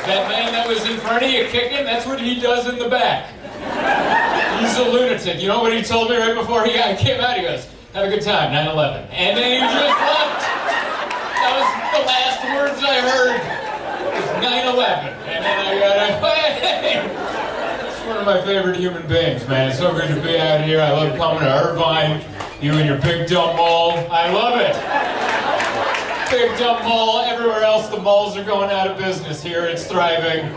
That man that was in front of you kicking, that's what he does in the back. He's a lunatic. You know what he told me right before he came out? He goes, have a good time, 9/11. And then he just left. That was the last words I heard. It was 9/11. And then I got hey! It's one of my favorite human beings, man. It's so good to be out here. I love coming to Irvine. You and your big dumb mall. I love it. Big dumb mall. Everywhere else, the malls are going out of business. Here, it's thriving.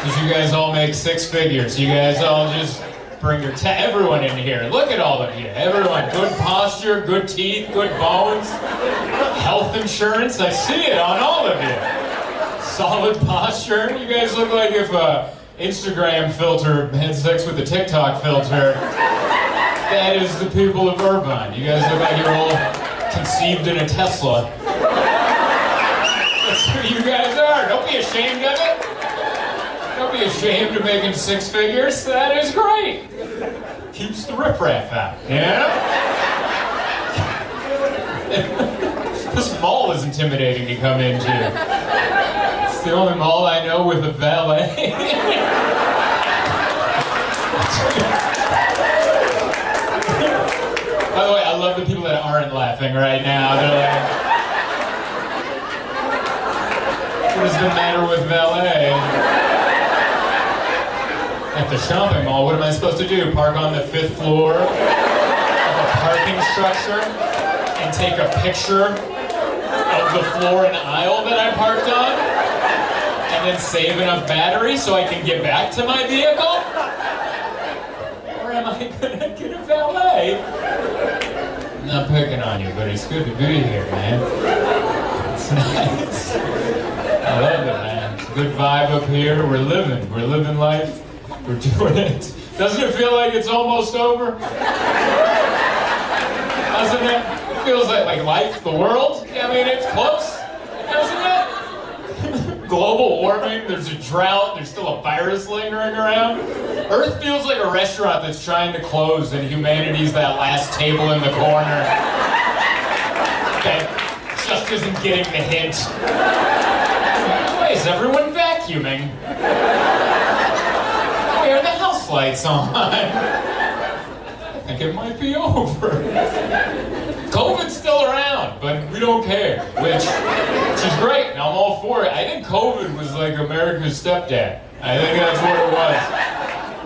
Because you guys all make six figures. You guys all just bring your everyone in here. Look at all of you. Everyone. Good posture, good teeth, good bones. Health insurance. I see it on all of you. Solid posture. You guys look like if a Instagram filter had sex with a TikTok filter. That is the people of Irvine. You guys look like you're all conceived in a Tesla. That's who you guys are. Don't be ashamed of it. Don't be ashamed of making six figures. That is great. Keeps the riffraff out, you know? This mall is intimidating to come into. It's the only mall I know with a valet. By the way, I love the people that aren't laughing right now. They're like, what is the matter with valet? At the shopping mall, what am I supposed to do? Park on the 5th floor of a parking structure and take a picture of the floor and aisle that I parked on? And then save enough battery so I can get back to my vehicle? Or am I gonna get a valet? I'm not picking on you, but it's good to be here, man. It's nice. I love it, man. It's a good vibe up here. We're living life. We're doing it. Doesn't it feel like it's almost over? Doesn't it? It feels like life, the world. I mean, it's close, doesn't it? Global warming, there's a drought, there's still a virus lingering around. Earth feels like a restaurant that's trying to close and humanity's that last table in the corner that just isn't getting the hint. Why is everyone vacuuming? Why are the house lights on? I think it might be over. COVID's still around, but we don't care, which is great, and I'm all for it. I think COVID was like America's stepdad. I think that's what it was.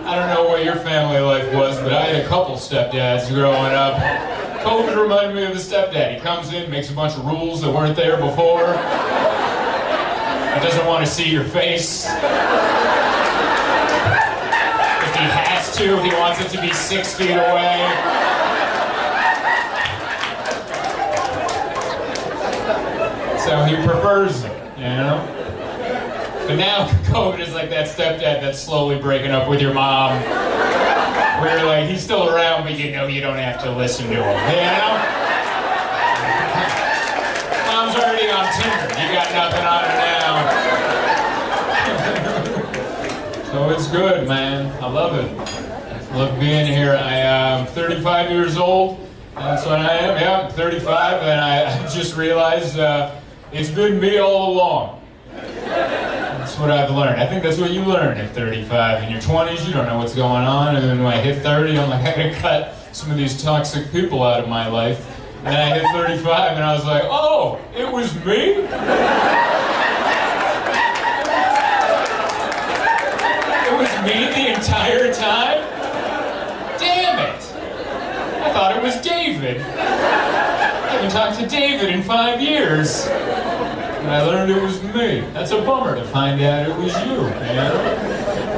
I don't know what your family life was, but I had a couple stepdads growing up. COVID reminded me of the stepdad. He comes in, makes a bunch of rules that weren't there before. He doesn't want to see your face. If he has to, he wants it to be 6 feet away. So he prefers it, you know? But now COVID is like that stepdad that's slowly breaking up with your mom. Where you're like, he's still around, but you know you don't have to listen to him, you know? Mom's already on Tinder. You got nothing on her now. So it's good, man. I love it. I love being here. I am 35 years old. That's what I am. Yeah, I'm 35, and I just realized it's been me all along. That's what I've learned. I think that's what you learn at 35. In your 20s, you don't know what's going on, and then when I hit 30, I'm like, I gotta cut some of these toxic people out of my life. And then I hit 35, and I was like, oh, it was me? It was me the entire time? Damn it! I thought it was David. I haven't talked to David in 5 years. And I learned it was me. That's a bummer to find out it was you, you know?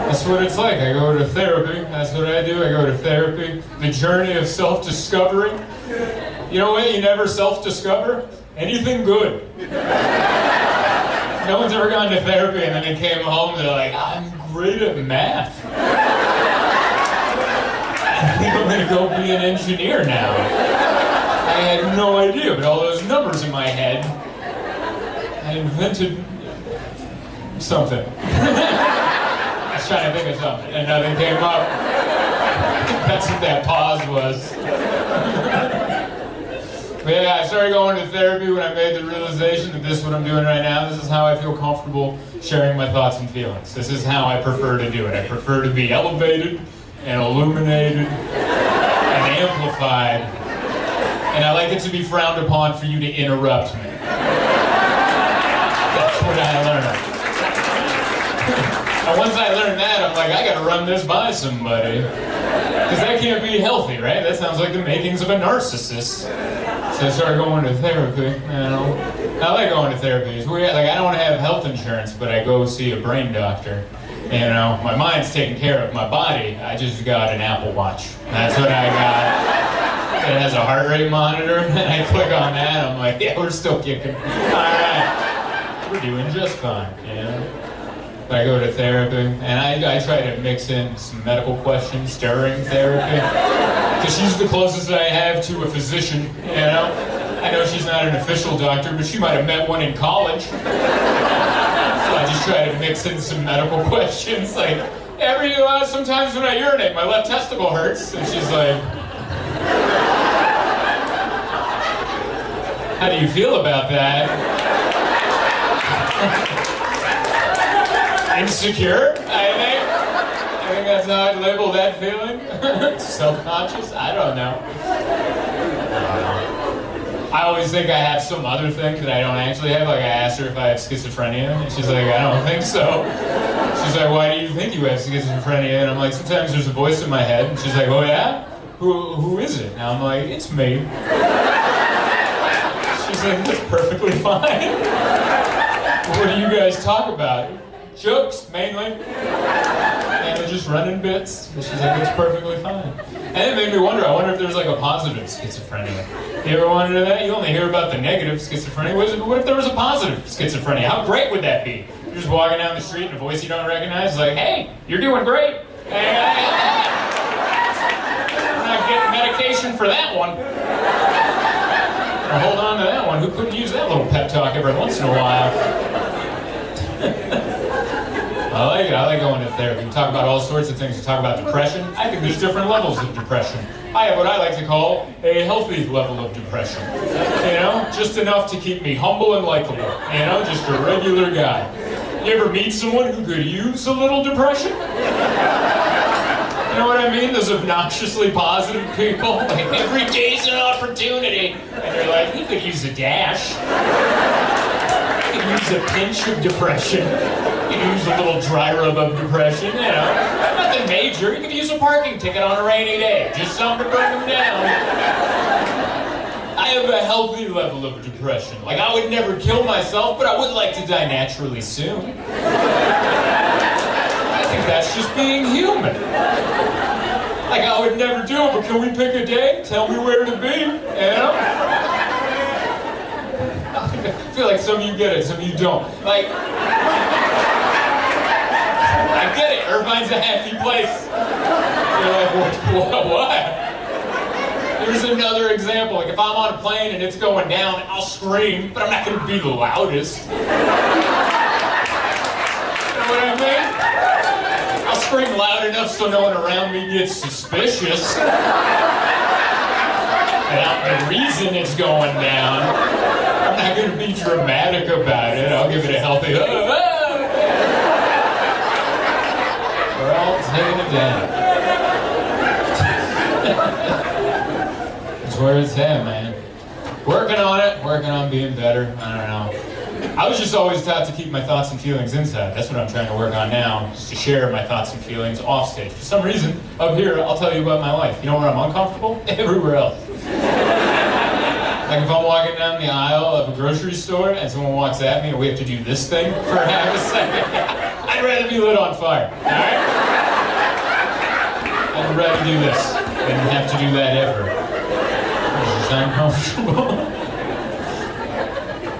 That's what it's like. I go to therapy. That's what I do. I go to therapy. The journey of self-discovery. You know what you never self-discover? Anything good. No one's ever gone to therapy and then they came home and they're like, I'm great at math. I think I'm gonna go be an engineer now. I had no idea, but all those numbers in my head, I invented something. I was trying to think of something, and nothing came up. That's what that pause was. But yeah, I started going to therapy when I made the realization that this is what I'm doing right now. This is how I feel comfortable sharing my thoughts and feelings. This is how I prefer to do it. I prefer to be elevated and illuminated and amplified. And I like it to be frowned upon for you to interrupt me. That's what I learned. And once I learned that, I'm like, I gotta run this by somebody. Because that can't be healthy, right? That sounds like the makings of a narcissist. So I started going to therapy, you know. I like going to therapy. It's weird. Like, I don't have health insurance, but I go see a brain doctor. You know, my mind's taken care of. My body, I just got an Apple Watch. That's what I got. It has a heart rate monitor, and I click on that. I'm like, yeah, we're still kicking. All right, we're doing just fine, you know. I go to therapy, and I try to mix in some medical questions during therapy. Because she's the closest I have to a physician, you know? I know she's not an official doctor, but she might have met one in college. So I just try to mix in some medical questions, like, sometimes when I urinate, my left testicle hurts. And she's like, how do you feel about that? Insecure, I think that's how I'd label that feeling. Self-conscious? I don't know. I always think I have some other thing that I don't actually have. Like, I asked her if I have schizophrenia, and she's like, I don't think so. She's like, why do you think you have schizophrenia? And I'm like, sometimes there's a voice in my head. And she's like, oh yeah? Who is it? And I'm like, it's me. She's like, that's perfectly fine. What do you guys talk about? Jokes, mainly. And we're just running bits. And she's like, it's perfectly fine. And it made me wonder, I wonder if there's like a positive schizophrenia. You ever wondered that? You only hear about the negative schizophrenia. What if there was a positive schizophrenia? How great would that be? You're just walking down the street and a voice you don't recognize is like, hey, you're doing great. Hey, I'm not getting medication for that one. Or hold on to that one. Who couldn't use that little pep talk every once in a while? I like it. I like going to therapy. We talk about all sorts of things. We talk about depression. I think there's different levels of depression. I have what I like to call a healthy level of depression. You know, just enough to keep me humble and likable. You know, just a regular guy. You ever meet someone who could use a little depression? You know what I mean? Those obnoxiously positive people. Like, every day's an opportunity. And they're like, he could use a dash. He could use a pinch of depression. You could use a little dry rub of depression, you know. Nothing major. You could use a parking ticket on a rainy day. Just something to bring them down. I have a healthy level of depression. Like, I would never kill myself, but I would like to die naturally soon. I think that's just being human. Like, I would never do it, but can we pick a day? Tell me where to be, you know? I feel like some of you get it, some of you don't. Like, I get it, Irvine's a happy place. You're like, what? Here's another example. Like, if I'm on a plane and it's going down, I'll scream, but I'm not going to be the loudest. You know what I mean? I'll scream loud enough so no one around me gets suspicious. About the reason it's going down. I'm not going to be dramatic about it. I'll give it a healthy, we're all taking it down. That's where it's at, man. Working on it, working on being better. I don't know. I was just always taught to keep my thoughts and feelings inside. That's what I'm trying to work on now, just to share my thoughts and feelings off stage. For some reason, up here, I'll tell you about my life. You know where I'm uncomfortable? Everywhere else. Like if I'm walking down the aisle of a grocery store and someone walks at me and we have to do this thing for half a second, I'd rather be lit on fire, alright? I'd rather do this than have to do that ever. It's just uncomfortable.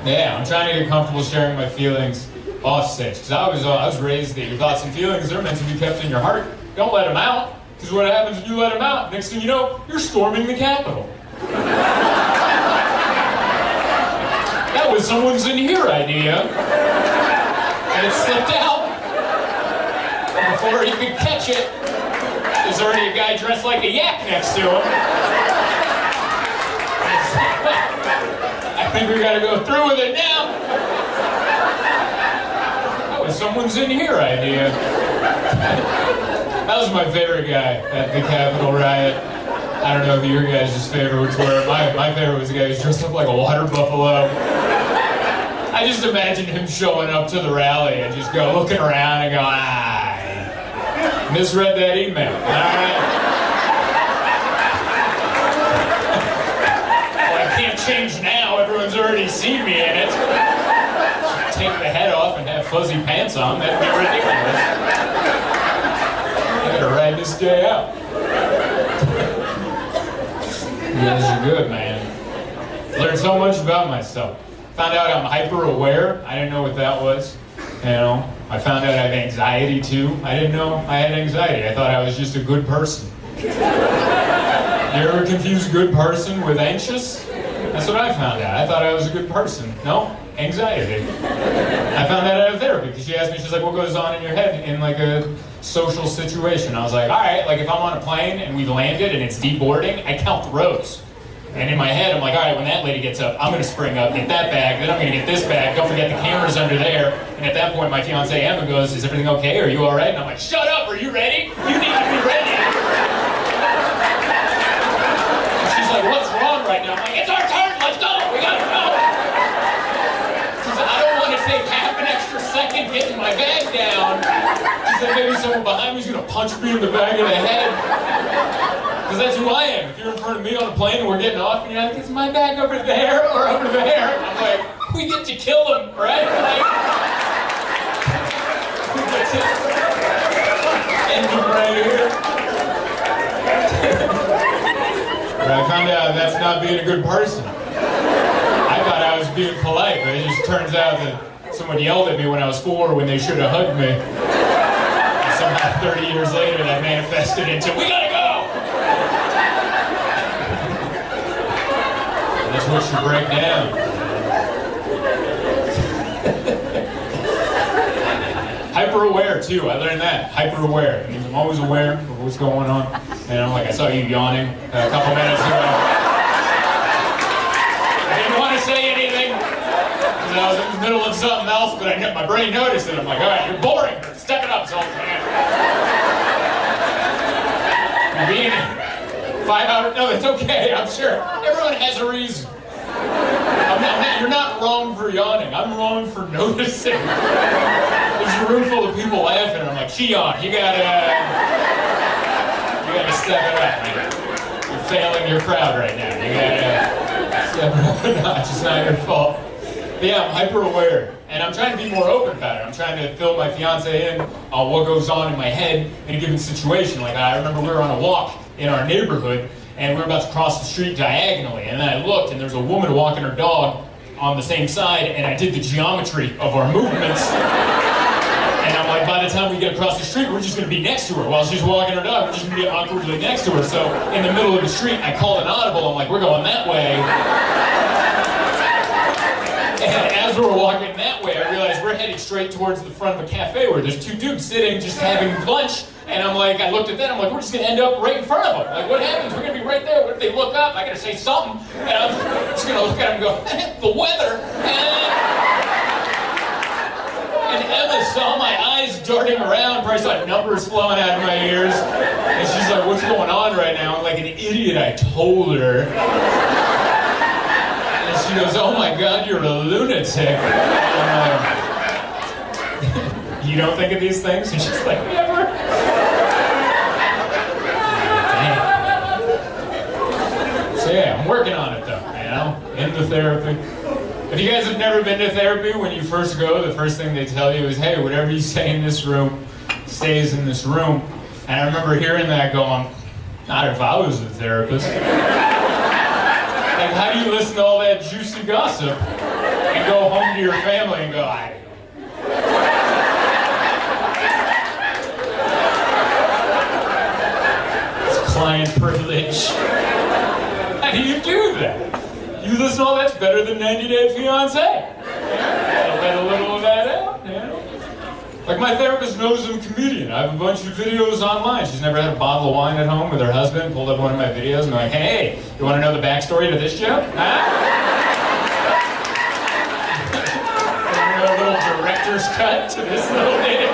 Yeah, I'm trying to get comfortable sharing my feelings off stage. Because I was raised that your thoughts and feelings are meant to be kept in your heart. Don't let them out. Because what happens if you let them out? Next thing you know, you're storming the Capitol. That was someone's in here idea. And it slipped out. And before he could catch it, there's already a guy dressed like a yak next to him. think we gotta go through with it now? Oh, someone's in here idea. That was my favorite guy at the Capitol riot. I don't know who your guys' favorites were. My favorite was the guy who was dressed up like a water buffalo. I just imagine him showing up to the rally and just go looking around and go, I misread that email. All right. Well, I can't change now. Everyone's already seen me in it. Take the head off and have fuzzy pants on. That'd be ridiculous. I gotta ride this day out. You guys are good, man. Learned so much about myself. Found out I'm hyper aware. I didn't know what that was. You know, I found out I have anxiety too. I didn't know I had anxiety. I thought I was just a good person. You ever confuse good person with anxious? That's what I found out. I thought I was a good person. No, anxiety. I found that out of therapy because she asked me, she's like, what goes on in your head in like a social situation? I was like, all right, like if I'm on a plane and we've landed and it's deboarding, I count the rows. And in my head, I'm like, all right, when that lady gets up, I'm going to spring up, get that bag, then I'm going to get this bag. Don't forget the camera's under there. And at that point, my fiance Emma goes, is everything okay? Are you all right? And I'm like, shut up, are you ready? You need to be ready. And she's like, what's wrong right now? I'm like, it's our turn, let's go, we got to go. She's like, I don't want to take half an extra second getting my bag down. She's like, maybe someone behind me is going to punch me in the back of the head. Because that's who I am. If you're in front of me on a plane and we're getting off and you're like, is my bag over there or over there? I'm like, we get to kill them, right? Like, we get to end them right here. But I found out that's not being a good person. I thought I was being polite, but it just turns out that someone yelled at me when I was 4 when they should have hugged me. And somehow 30 years later that manifested into, we gotta go! That's what you break down. Hyper aware too, I learned that. Hyper aware. It means I'm always aware of what's going on. And I'm like, I saw you yawning a couple minutes ago. I didn't want to say anything because I was in the middle of something else, but my brain noticed it. I'm like, all right, you're boring. Step it up, Zoltan. You're being 5 hours. No, it's okay. I'm sure everyone has a reason. You're not wrong for yawning. I'm wrong for noticing. There's a room full of people laughing. I'm like, she yawned. You gotta step it up. You're failing your crowd right now. You gotta step it up a notch. It's not your fault. But yeah, I'm hyper aware, and I'm trying to be more open about it. I'm trying to fill my fiance in on what goes on in my head in a given situation. Like I remember we were on a walk in our neighborhood, and we were about to cross the street diagonally, and then I looked, and there's a woman walking her dog on the same side, and I did the geometry of our movements. And I'm like, by the time we get across the street, we're just going to be next to her. While she's walking her dog, we're just going to be awkwardly next to her. So in the middle of the street, I called an audible. I'm like, we're going that way. And as we're walking that way, I realized we're heading straight towards the front of a cafe where there's 2 dudes sitting just having lunch. And I'm like, I looked at that, I'm like, we're just going to end up right in front of them. Like, what happens? We're going to be right there. What if they look up? I got to say something. And I'm just going to look at them and go, the weather. And Emma saw my eyes darting around, probably saw numbers flowing out of my ears. And she's like, what's going on right now? And like an idiot, I told her. And she goes, oh my God, you're a lunatic. And I'm like, you don't think of these things? And she's like, never. So yeah, I'm working on it though, you know, into therapy. If you guys have never been to therapy, when you first go, the first thing they tell you is, hey, whatever you say in this room stays in this room. And I remember hearing that going, not if I was a therapist. Like, how do you listen to all that juicy gossip and go home to your family and go, it's client privilege. How do you do that? You listen to all that's better than 90 Day Fiancé. I'll let a little of that out, you know? Like my therapist knows I'm a comedian. I have a bunch of videos online. She's never had a bottle of wine at home with her husband, pulled up one of my videos and like, hey, you want to know the backstory to this joke? Huh? director's cut to this little thing.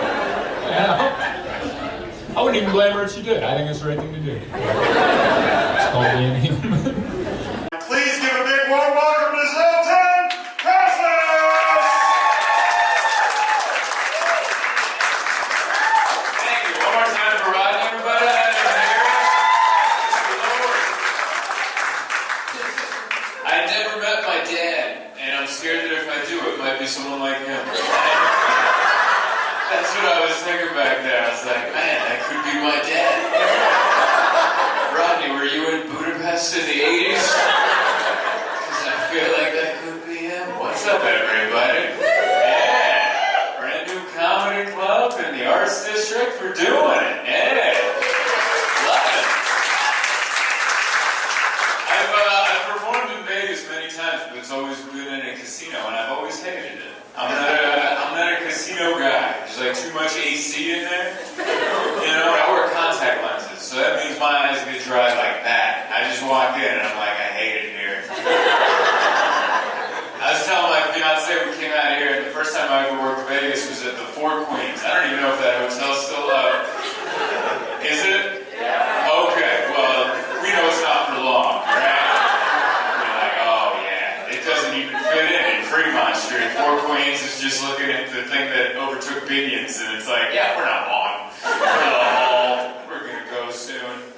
I wouldn't even blame her if she did. I think it's the right thing to do. It's called being human. Please give a big warm welcome to Zoltan, Kaszas! Thank you. One more time for Rodney, everybody. I never met my dad, and I'm scared that if I do, it might be someone like him. That's what I was thinking back there. I was like, man, that could be my dad. Rodney, were you in Budapest in the 80s? Because I feel like that could be him. What's up, everybody? Yeah, brand new comedy club in the Arts District. We're doing it. Yeah, love it. I've performed in Vegas many times, but it's always been in a casino, and I've always hated it. I'm not a casino guy. There's like too much AC in there. You know, I wear contact lenses, so that means my eyes get dry like that. I just walk in and I'm like, I hate it here. I was telling my fiance we came out here, and the first time I ever worked in Vegas was at the Four Queens. I don't even know if that hotel's still up. Is it? Yeah. Okay, well, we know it's not for long, right? You're like, oh yeah, it doesn't even fit in Fremont Street. Four Queens is just looking at the thing that overtook Binions, and it's like, yeah, we're not long for the hall. We're gonna go soon.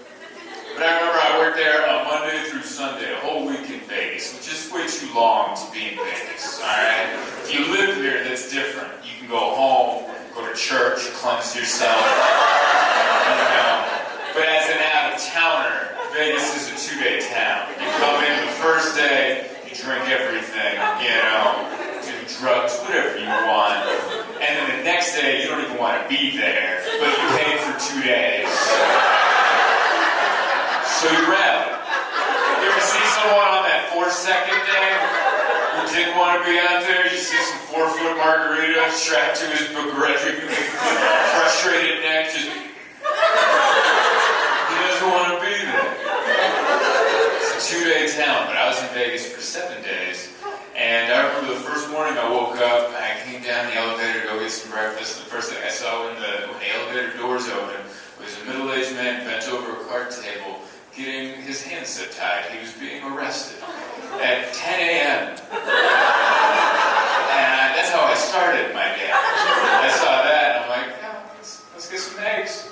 But I remember I worked there on Monday through Sunday, a whole week in Vegas, which is way too long to be in Vegas, alright? If you live here, that's different. You can go home, go to church, cleanse yourself, you know. But as an out-of-towner, Vegas is a 2-day town. You come in the first day, you drink everything, you know, do drugs, whatever you want. And then the next day, you don't even want to be there, but you paid for 2 days. So you rap. You ever see someone on that 4-second day who didn't want to be out there? You see some 4-foot margarita strapped to his begrudging, frustrated neck, just... He doesn't want to be there. It's a 2-day town, but I was in Vegas for 7 days. And I remember the first morning I woke up, and I came down the elevator to go get some breakfast. The first thing I saw when the elevator doors opened was a middle-aged man bent over a card table, getting his hands zip tied. He was being arrested at 10 a.m. And that's how I started my day. I saw that, and I'm like, oh, let's get some eggs.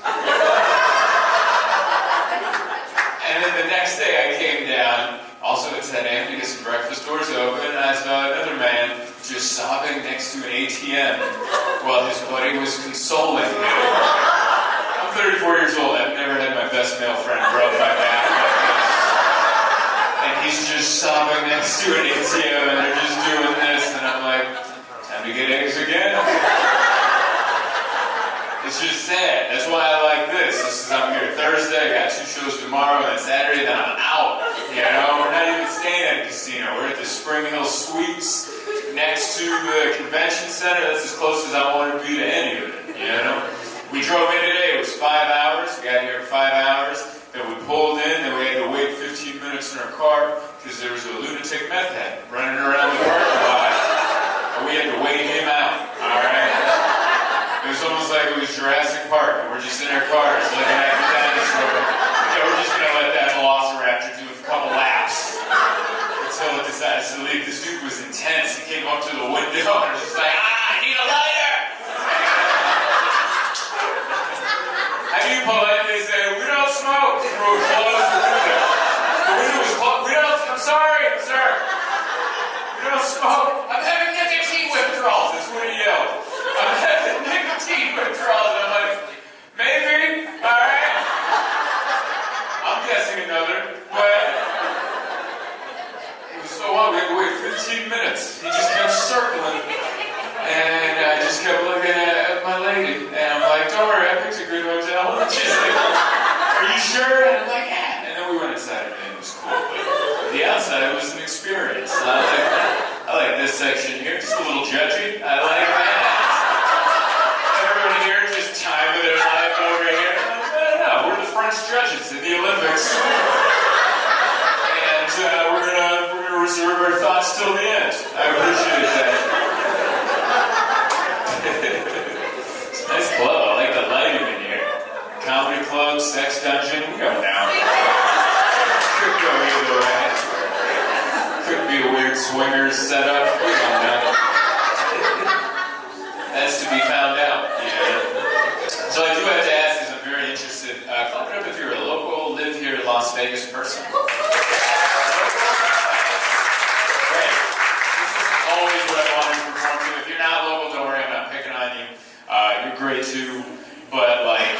And then the next day I came down, also at 10 a.m. to get some breakfast, doors open, and I saw another man just sobbing next to an ATM while his buddy was consoling him. I'm 34 years old. I've never had my best male friend rub my back like this. And he's just sobbing next to an ATM, and they're just doing this, and I'm like, time to get eggs again? It's just sad. That's why I like this. I'm here Thursday, I got 2 shows tomorrow, and Saturday, then I'm out. You know, we're not even staying at a casino. We're at the Spring Hill Suites next to the convention center. That's as close as I want to be to any of it, you know? We drove in today, it was 5 hours. We got here 5 hours. Then we pulled in, then we had to wait 15 minutes in our car because there was a lunatic meth head running around the parking lot. And we had to wait him out, alright? It was almost like it was Jurassic Park, and we're just in our cars looking at the dinosaur. Yeah, we're just going to let that velociraptor do a couple laps until it decides to leave. This dude was intense. He came up to the window and was just like, I need a lighter! How do you politely say, we don't smoke? We're closed the window. The window was closed. I'm sorry, sir. We don't smoke. I'm having nicotine withdrawals. That's what he yelled. I'm having nicotine withdrawals. And I'm like, maybe, alright. I'm guessing another, but it was so long, we had to wait 15 minutes. He just kept circling. And I just kept looking at my lady, and I'm like, don't worry, I picked a good hotel. And she's like, are you sure? And I'm like, yeah. And then we went inside, and it was cool. But the outside was an experience. I like this section here, just a little judgy. I like that. Everyone here just time of their life over here. No, we're the French judges in the Olympics. And we're gonna reserve our thoughts till the end. I appreciate that. sex dungeon. We don't know. Could go either way. Could be a weird swingers setup. We don't know. That's to be found out. Yeah. So I do have to ask, because I'm very interested. Clap it up if you're a local, live here in Las Vegas person. Great. This is always what I wanted to perform to. If you're not local, don't worry, I'm not picking on you. You're great too. But like,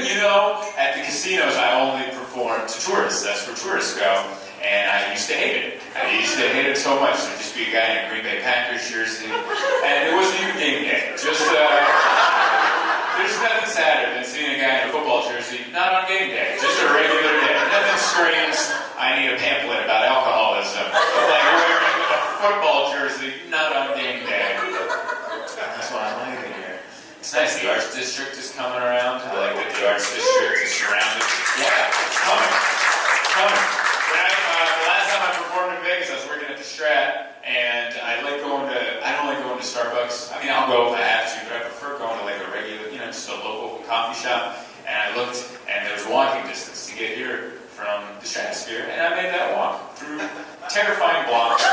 you know, at the casinos I only perform to tourists. That's where tourists go. And I used to hate it. I used to hate it so much. There'd just be a guy in a Green Bay Packers jersey. And it wasn't even game day. Just, there's nothing sadder than seeing a guy in a football jersey, not on game day. Just a regular day. Nothing screams, I need a pamphlet about alcoholism. Like wearing a football jersey, not on game day. That's why I like it here. It's nice, the Arts District is coming around. I like that the Arts District is surrounded. Yeah, it's coming. It's coming. The last time I performed in Vegas, I was working at the Strat, and I don't like going to Starbucks. I mean, I'll go if I have to, but I prefer going to like a regular, you know, just a local coffee shop. And I looked, and there was a walking distance to get here from the Stratosphere, and I made that walk through terrifying blocks.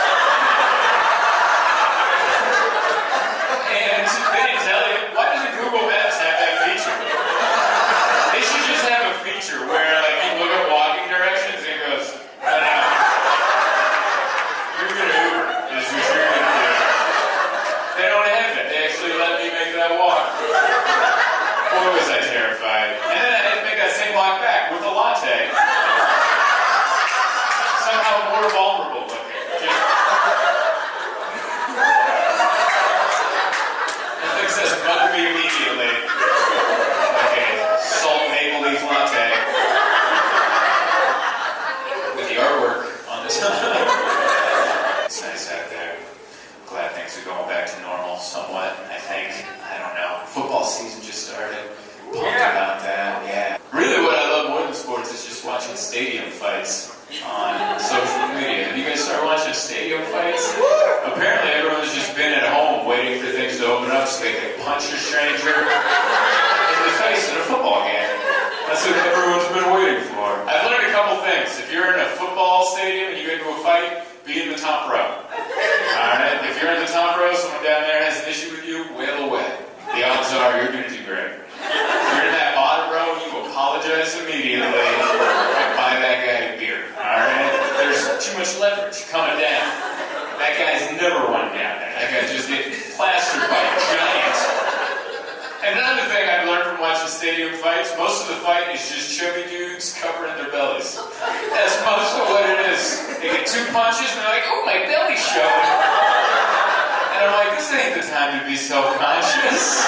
And they didn't tell you, why doesn't Google Maps have that feature? They should just have a feature where like you look up walking directions and it goes, no. You're gonna Uber, is what you're gonna do. They don't have that. They actually let me make that walk. Boy, was I terrified. And then I had to make that same walk back with a latte. Somehow more vulnerable looking. Says bug me immediately. Okay, salt maple leaf latte with the artwork on this. It's nice out there. Glad things are going back to normal somewhat. I think. I don't know. Football season just started. Pumped about that. Yeah. Really, what I love more than sports is just watching stadium fights on social media. Have you guys started watching stadium fights? Apparently everyone's just been at home waiting for things to open up so they can punch a stranger in the face in a football game. That's what everyone's been waiting for. I've learned a couple things. If you're in a football stadium and you get into a fight, be in the top row. Alright? If you're in the top row, someone down there has an issue with you, wail away. The odds are you're going to do great. If you're in that bottom row, you apologize immediately and buy that guy a beer. Alright? There's too much leverage coming down. That guy's never won down there. That guy just gets plastered by a giant. And another thing I've learned from watching stadium fights, most of the fight is just chubby dudes covering their bellies. That's most of what it is. They get two punches and they're like, oh, my belly's showing. And I'm like, this ain't the time to be self-conscious.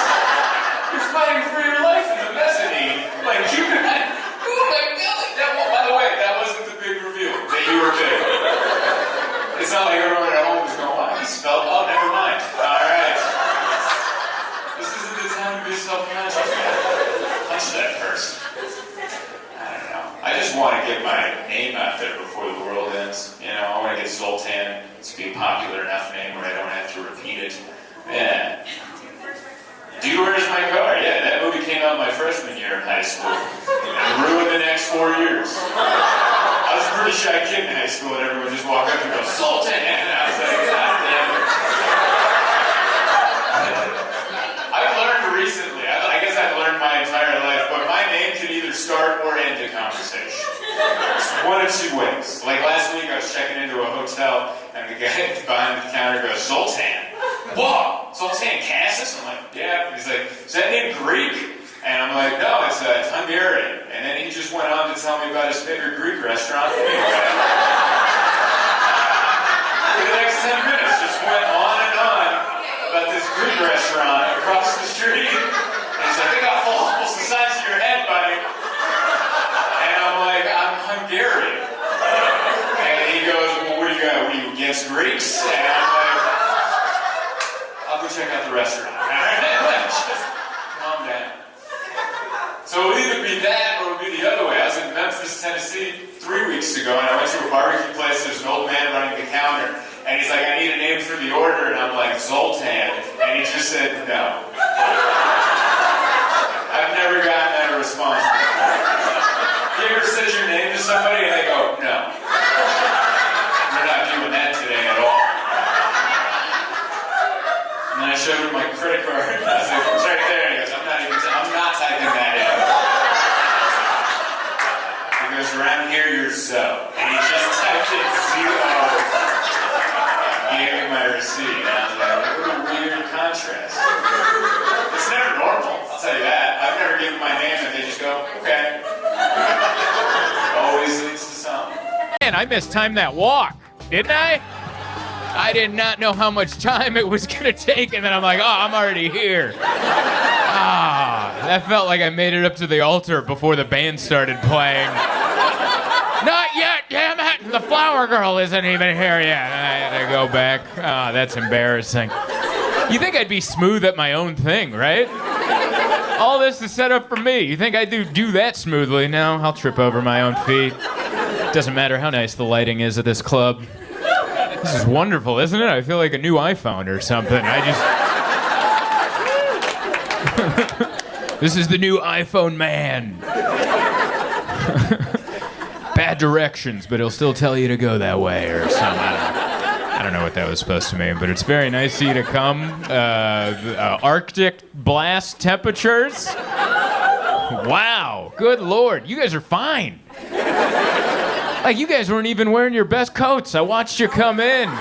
You're fighting for your life in the mezzanine. Like, you can... Ooh, my belly! By the way, that wasn't the big reveal that you were big. It's not like everyone at home was going, wow, he's spelled. Oh, never mind. Alright. This isn't the time to be self-conscious. Punch that person. I don't know. I just want to get my name out there before the world ends. You know, I want to get Zoltan to be a popular enough name where I don't have to repeat it. Yeah. Dude, Where's My Car? Yeah, that movie came out my freshman year in high school. And ruined the next 4 years. I was a pretty shy kid in high school and everyone just walked up and goes, Zoltan! And I was like, God damn it. I've learned recently, I guess I've learned my entire life, but my name can either start or end a conversation. It's one of two ways. Like last week I was checking into a hotel and the guy behind the counter goes, Zoltan! Whoa! Zoltan Kaszas? I'm like, yeah. He's like, is that name Greek? And I'm like, no, it's Hungarian. And then he just went on to tell me about his favorite Greek restaurant. Anyway. For the next 10 minutes, just went on and on about this Greek restaurant across the street. And he's like, they got falafels the size of your head, buddy. And I'm like, I'm Hungarian. And he goes, well, what do you got? What are you against Greeks? And I'm like, I'll go check out the restaurant. Just calm down. So it would either be that or it would be the other way. I was in Memphis, Tennessee 3 weeks ago, and I went to a barbecue place. There's an old man running the counter, and he's like, I need a name for the order, and I'm like, Zoltan, and he just said, no. I've never gotten that response before. somebody and they go, no. We're not doing that today at all. And then I showed him my credit card. I was like, it's right there. And he goes, I'm not typing that in. He goes, around here, you're Zo. And he just typed in Z-O. He gave me my receipt. And I was like, what a weird contrast. It's never normal, I'll tell you that. I've never given my name and they just go, okay. Always leads to something. Man, I mistimed that walk, didn't I? I did not know how much time it was gonna take, and then I'm like, oh, I'm already here. That felt like I made it up to the altar before the band started playing. Not yet, damn it! The flower girl isn't even here yet. I had to go back. Oh, that's embarrassing. You think I'd be smooth at my own thing, right? All this is set up for me. You think I do that smoothly? No, I'll trip over my own feet. Doesn't matter how nice the lighting is at this club. This is wonderful, isn't it? I feel like a new iPhone or something. This is the new iPhone man. Bad directions, but he'll still tell you to go that way or something. I don't know what that was supposed to mean, but it's very nice of you to come. Arctic blast temperatures. Wow, good Lord, you guys are fine. Like, you guys weren't even wearing your best coats. I watched you come in. You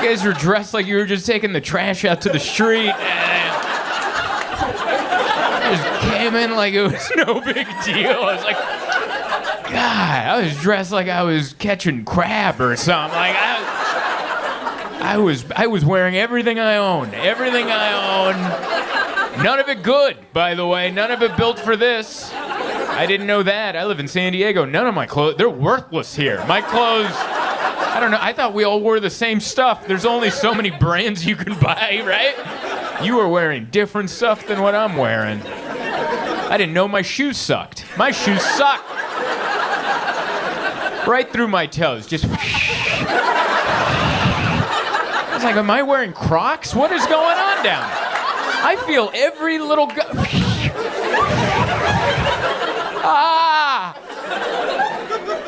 guys were dressed like you were just taking the trash out to the street. And just came in like it was no big deal. I was like, God, I was dressed like I was catching crab or something. Like, I was wearing everything I own. Everything I own. None of it good, by the way. None of it built for this. I didn't know that. I live in San Diego. None of my clothes, they're worthless here. My clothes, I don't know. I thought we all wore the same stuff. There's only so many brands you can buy, right? You are wearing different stuff than what I'm wearing. I didn't know my shoes sucked. My shoes suck. Right through my toes, just. I was like, am I wearing Crocs? What is going on down there? I feel every little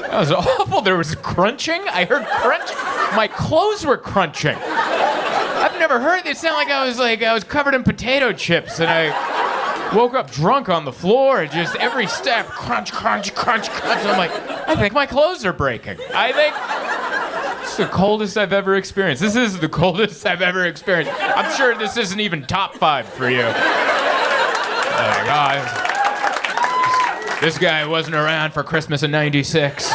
That was awful. There was crunching. I heard crunch. My clothes were crunching. I've never heard it sound like I was covered in potato chips and I woke up drunk on the floor. Just every step, crunch, crunch, crunch, crunch. I'm like, I think my clothes are breaking. I think it's the coldest I've ever experienced. This is the coldest I've ever experienced. I'm sure this isn't even top 5 for you. Oh my God. This guy wasn't around for Christmas in '96.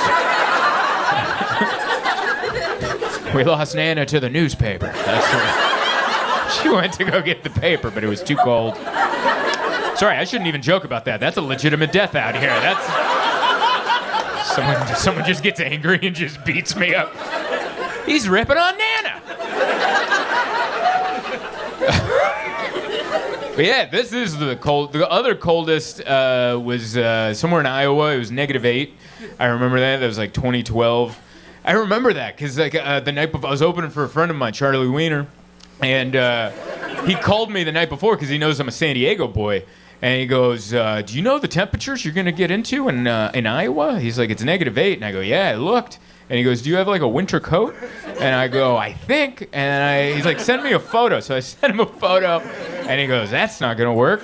We lost Nana to the newspaper. That's right. She went to go get the paper, but it was too cold. Sorry, I shouldn't even joke about that. That's a legitimate death out here. That's someone just gets angry and just beats me up. He's ripping on Nana. But yeah, this is the cold. The other coldest was somewhere in Iowa. It was -8. I remember that. That was like 2012. I remember that because like the night before, I was opening for a friend of mine, Charlie Wiener, and he called me the night before because he knows I'm a San Diego boy, and he goes, "Do you know the temperatures you're gonna get into in Iowa?" He's like, "It's -8," and I go, "Yeah, I looked." And he goes, "Do you have like a winter coat?" And I go, "I think." And he's like, "Send me a photo." So I sent him a photo, and he goes, "That's not gonna work."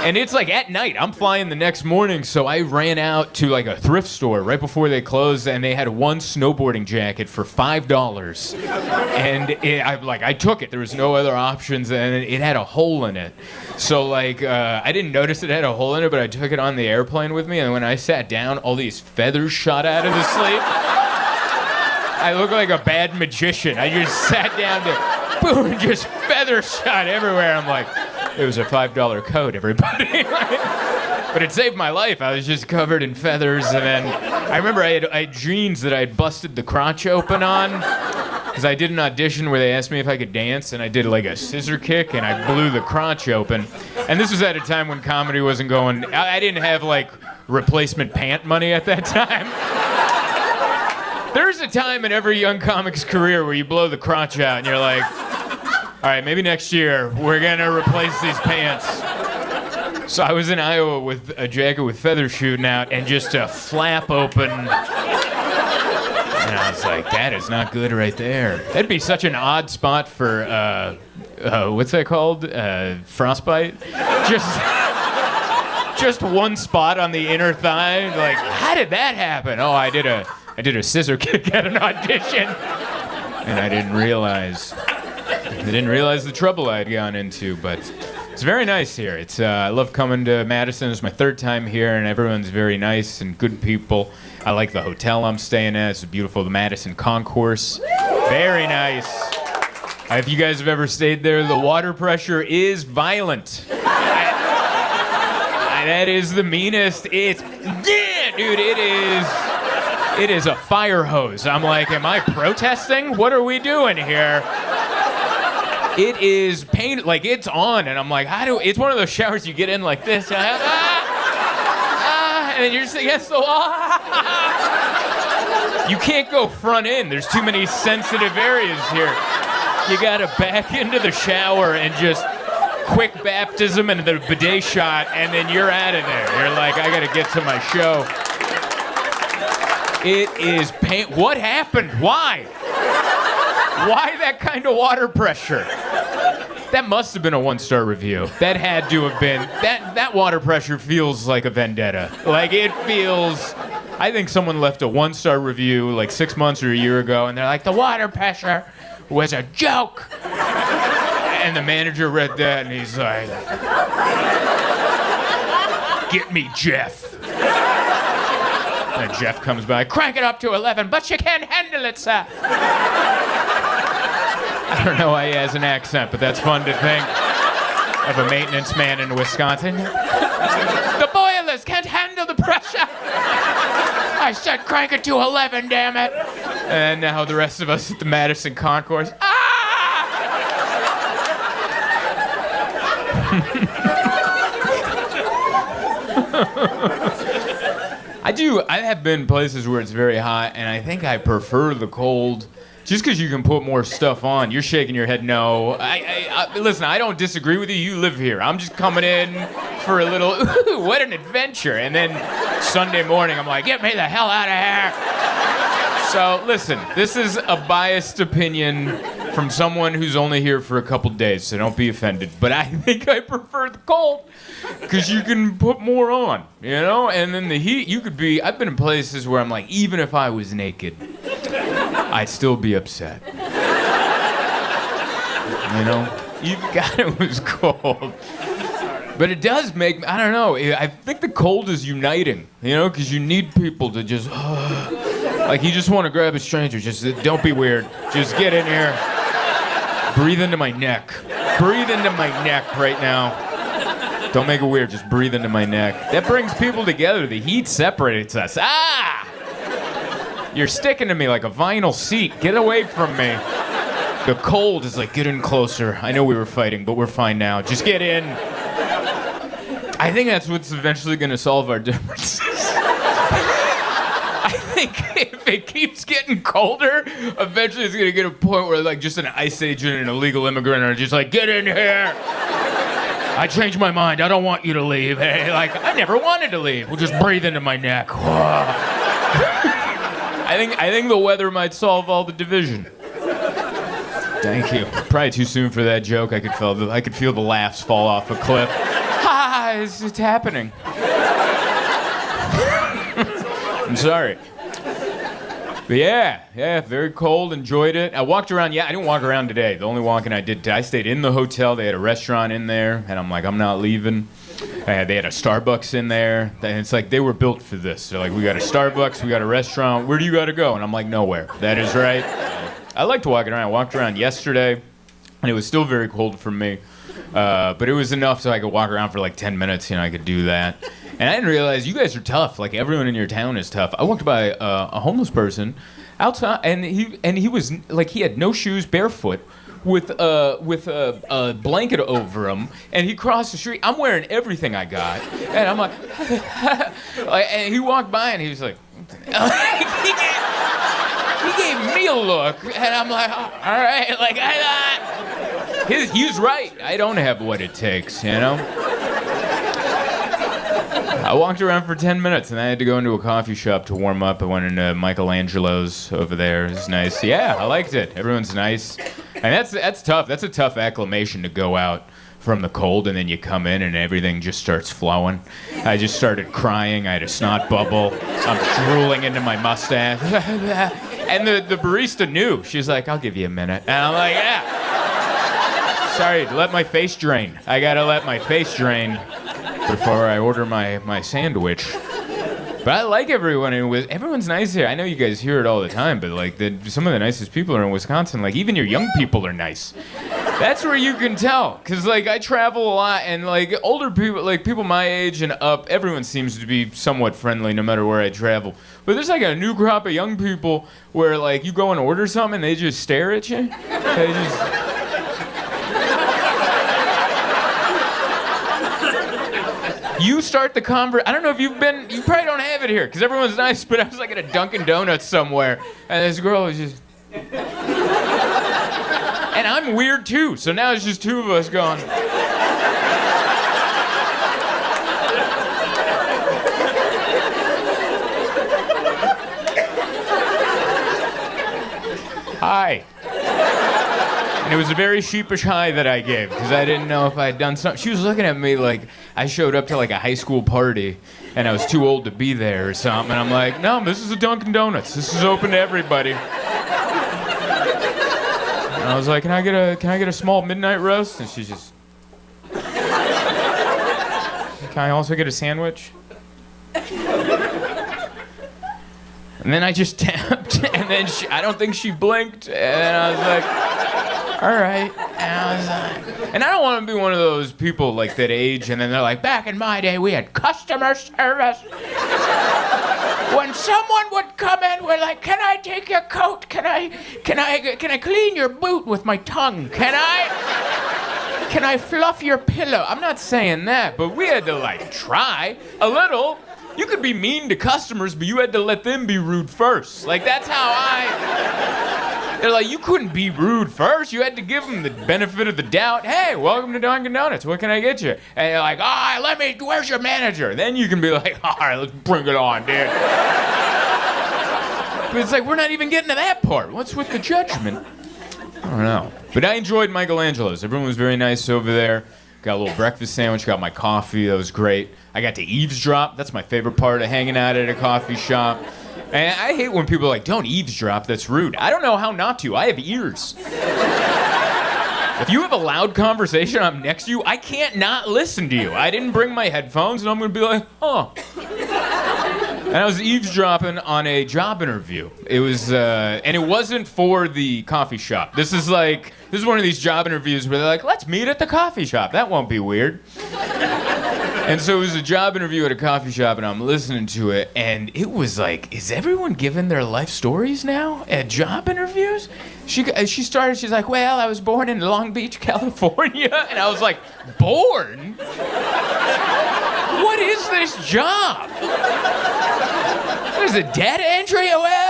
And it's like at night. I'm flying the next morning, so I ran out to like a thrift store right before they closed, and they had one snowboarding jacket for $5. And I took it. There was no other options, and it had a hole in it. So like I didn't notice it had a hole in it, but I took it on the airplane with me, and when I sat down, all these feathers shot out of the sleeve. I look like a bad magician. I just sat down there, boom, just feathers shot everywhere. I'm like, it was a $5 coat, everybody. But it saved my life. I was just covered in feathers, and then I remember I had jeans that I had busted the crotch open on, because I did an audition where they asked me if I could dance, and I did like a scissor kick, and I blew the crotch open. And this was at a time when comedy wasn't going. I didn't have like replacement pant money at that time. There's a time in every young comic's career where you blow the crotch out, and you're like, all right, maybe next year we're gonna replace these pants. So I was in Iowa with a jacket with feathers shooting out and just a flap open. And I was like, that is not good right there. That'd be such an odd spot for, what's that called? Frostbite? Just one spot on the inner thigh. Like, how did that happen? Oh, I did a a scissor kick at an audition, and I didn't realize the trouble I had gone into. But it's very nice here. I love coming to Madison. It's my third time here, and everyone's very nice and good people. I like the hotel I'm staying at. It's beautiful. The Madison Concourse, very nice. If you guys have ever stayed there, the water pressure is violent. That is the meanest. Dude, it is a fire hose. I'm like, am I protesting? What are we doing here? It is pain, like it's on, and I'm like, it's one of those showers you get in like this, and then you're just like, yes, so you can't go front in. There's too many sensitive areas here. You gotta back into the shower and just quick baptism and the bidet shot, and then you're out of there. You're like, I gotta get to my show. It is pain. What happened? Why? Why that kind of water pressure? That must have been a 1-star review. That had to have been. That water pressure feels like a vendetta. Like it feels. I think someone left a 1-star review like 6 months or a year ago, and they're like, the water pressure was a joke. And the manager read that, and he's like, get me Jeff. And Jeff comes by, crank it up to 11, but you can't handle it, sir. I don't know why he has an accent, but that's fun to think of a maintenance man in Wisconsin. The boilers can't handle the pressure. I said crank it to 11, damn it. And now the rest of us at the Madison Concourse. I have been places where it's very hot, and I think I prefer the cold just because you can put more stuff on. You're shaking your head no. Listen, I don't disagree with you. You live here. I'm just coming in for a little, ooh, what an adventure. And then Sunday morning, I'm like, get me the hell out of here. So listen, this is a biased opinion from someone who's only here for a couple days, so don't be offended. But I think I prefer the cold because you can put more on, you know? And then the heat, I've been in places where I'm like, even if I was naked, I'd still be upset. You know? It was cold. But it does make, I don't know, I think the cold is uniting, you know? Because you need people to just, like you just want to grab a stranger, just don't be weird. Just get in here. Breathe into my neck. Breathe into my neck right now. Don't make it weird, just breathe into my neck. That brings people together. The heat separates us. You're sticking to me like a vinyl seat. Get away from me. The cold is like, get in closer. I know we were fighting, but we're fine now. Just get in. I think that's what's eventually going to solve our differences. I think if it keeps getting colder, eventually it's going to get a point where like just an ICE agent and an illegal immigrant are just like, get in here. I changed my mind. I don't want you to leave. Hey, like, I never wanted to leave. We'll just breathe into my neck. I think the weather might solve all the division. Thank you. Probably too soon for that joke. I could feel the laughs fall off a cliff. It's happening. I'm sorry. But yeah, very cold, enjoyed it. I walked around, I didn't walk around today. The only walking I did, I stayed in the hotel. They had a restaurant in there, and I'm like, I'm not leaving. They had a Starbucks in there, and it's like they were built for this. They're like, we got a Starbucks, we got a restaurant, where do you gotta go? And I'm like, nowhere. That is right. I liked walking around. I walked around yesterday, and it was still very cold for me. But it was enough so I could walk around for like 10 minutes, I could do that. And I didn't realize you guys are tough. Like everyone in your town is tough. I walked by a homeless person outside, and he was like, he had no shoes, barefoot, with a blanket over him, and he crossed the street. I'm wearing everything I got, and I'm like, and he walked by, and he was like, he gave me a look, and I'm like, all right, like he was right. I don't have what it takes, I walked around for 10 minutes, and I had to go into a coffee shop to warm up. I went into Michelangelo's over there. It was nice. Yeah, I liked it. Everyone's nice. And that's tough. That's a tough acclimation to go out from the cold, and then you come in, and everything just starts flowing. I just started crying. I had a snot bubble. I'm drooling into my mustache. And the barista knew. She's like, I'll give you a minute. And I'm like, yeah. Sorry, let my face drain. I gotta let my face drain before I order my sandwich. But I like everyone. Everyone's nice here. I know you guys hear it all the time, but like some of the nicest people are in Wisconsin. Like even your young people are nice. That's where you can tell. Cause like I travel a lot, and like older people, like people my age and up, everyone seems to be somewhat friendly no matter where I travel. But there's like a new crop of young people where like you go and order something and they just stare at you. They just... You start the conversation. I don't know if you've been. You probably don't have it here because everyone's nice. But I was like at a Dunkin' Donuts somewhere, and this girl was just. And I'm weird too. So now it's just two of us going. Hi. And it was a very sheepish hi that I gave because I didn't know if I had done something. She was looking at me like I showed up to like a high school party and I was too old to be there or something. And I'm like, no, this is a Dunkin' Donuts. This is open to everybody. And I was like, can I get a small midnight roast? And she just, can I also get a sandwich? And then I just tapped, and then I don't think she blinked, and I was like, all right. And I was like, and I don't want to be one of those people like that age, and then they're like, back in my day, we had customer service. When someone would come in, we're like, can I take your coat? Can I clean your boot with my tongue? Can I fluff your pillow? I'm not saying that, but we had to like try a little. You could be mean to customers, but you had to let them be rude first. Like, that's how they're like, you couldn't be rude first. You had to give them the benefit of the doubt. Hey, welcome to Dunkin' Donuts. What can I get you? And you're like, where's your manager? Then you can be like, all right, let's bring it on, dude. But it's like, we're not even getting to that part. What's with the judgment? I don't know. But I enjoyed Michelangelo's. Everyone was very nice over there. Got a little breakfast sandwich, got my coffee, that was great. I got to eavesdrop, that's my favorite part of hanging out at a coffee shop. And I hate when people are like, don't eavesdrop, that's rude. I don't know how not to, I have ears. If you have a loud conversation, I'm next to you, I can't not listen to you. I didn't bring my headphones and I'm gonna be like, huh. And I was eavesdropping on a job interview. It was, and it wasn't for the coffee shop. This is one of these job interviews where they're like, let's meet at the coffee shop. That won't be weird. And so it was a job interview at a coffee shop, and I'm listening to it, and it was like, is everyone giving their life stories now at job interviews? She started, she's like, well, I was born in Long Beach, California. And I was like, born? What is this job? What is it, data entry? Well,